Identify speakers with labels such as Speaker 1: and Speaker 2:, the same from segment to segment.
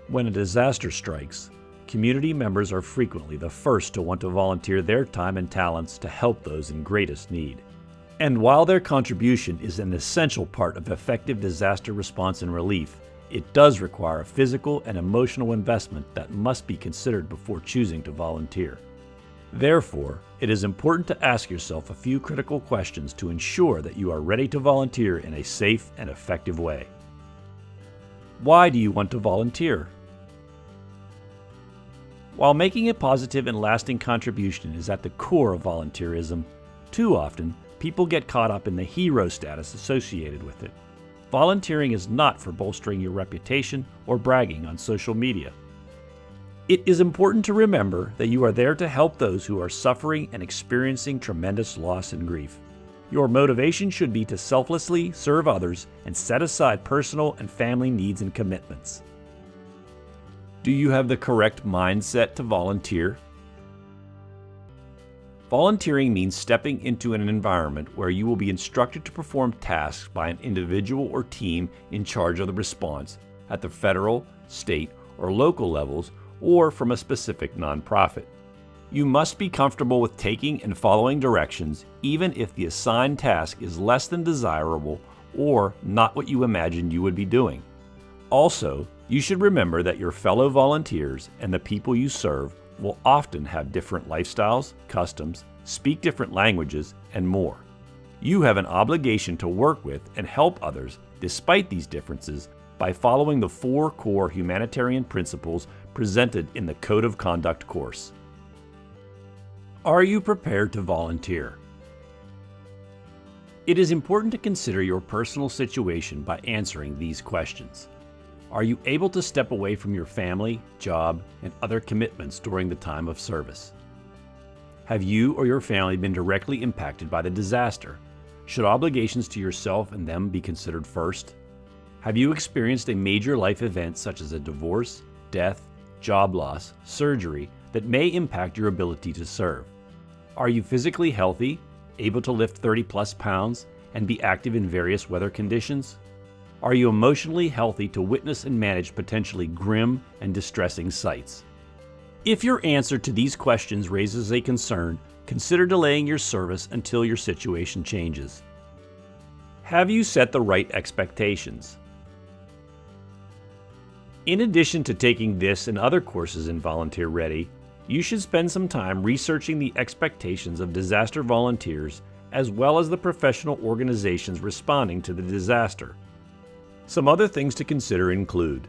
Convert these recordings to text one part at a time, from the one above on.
Speaker 1: When a disaster strikes, community members are frequently the first to want to volunteer their time and talents to help those in greatest need. And while their contribution is an essential part of effective disaster response and relief, it does require a physical and emotional investment that must be considered before choosing to volunteer. Therefore, it is important to ask yourself a few critical questions to ensure that you are ready to volunteer in a safe and effective way. Why do you want to volunteer? While making a positive and lasting contribution is at the core of volunteerism, too often people get caught up in the hero status associated with it. Volunteering is not for bolstering your reputation or bragging on social media. It is important to remember that you are there to help those who are suffering and experiencing tremendous loss and grief. Your motivation should be to selflessly serve others and set aside personal and family needs and commitments. Do you have the correct mindset to volunteer? Volunteering means stepping into an environment where you will be instructed to perform tasks by an individual or team in charge of the response at the federal, state, or local levels, or from a specific nonprofit. You must be comfortable with taking and following directions, even if the assigned task is less than desirable or not what you imagined you would be doing. Also, you should remember that your fellow volunteers and the people you serve will often have different lifestyles, customs, speak different languages, and more. You have an obligation to work with and help others despite these differences by following the 4 core humanitarian principles presented in the Code of Conduct course. Are you prepared to volunteer? It is important to consider your personal situation by answering these questions. Are you able to step away from your family, job, and other commitments during the time of service? Have you or your family been directly impacted by the disaster? Should obligations to yourself and them be considered first? Have you experienced a major life event such as a divorce, death, job loss, surgery that may impact your ability to serve? Are you physically healthy, able to lift 30+ pounds, and be active in various weather conditions? Are you emotionally healthy to witness and manage potentially grim and distressing sights? If your answer to these questions raises a concern, consider delaying your service until your situation changes. Have you set the right expectations? In addition to taking this and other courses in Volunteer Ready, you should spend some time researching the expectations of disaster volunteers as well as the professional organizations responding to the disaster. Some other things to consider include: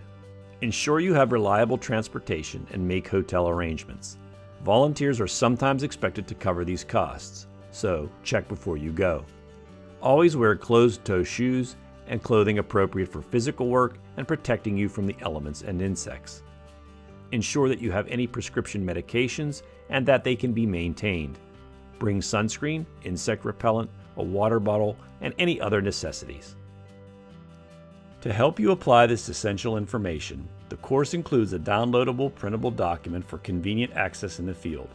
Speaker 1: ensure you have reliable transportation and make hotel arrangements. Volunteers are sometimes expected to cover these costs, so check before you go. Always wear closed-toe shoes and clothing appropriate for physical work and protecting you from the elements and insects. Ensure that you have any prescription medications and that they can be maintained. Bring sunscreen, insect repellent, a water bottle, and any other necessities. To help you apply this essential information, the course includes a downloadable printable document for convenient access in the field.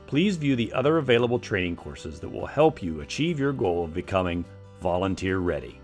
Speaker 1: Please view the other available training courses that will help you achieve your goal of becoming volunteer ready.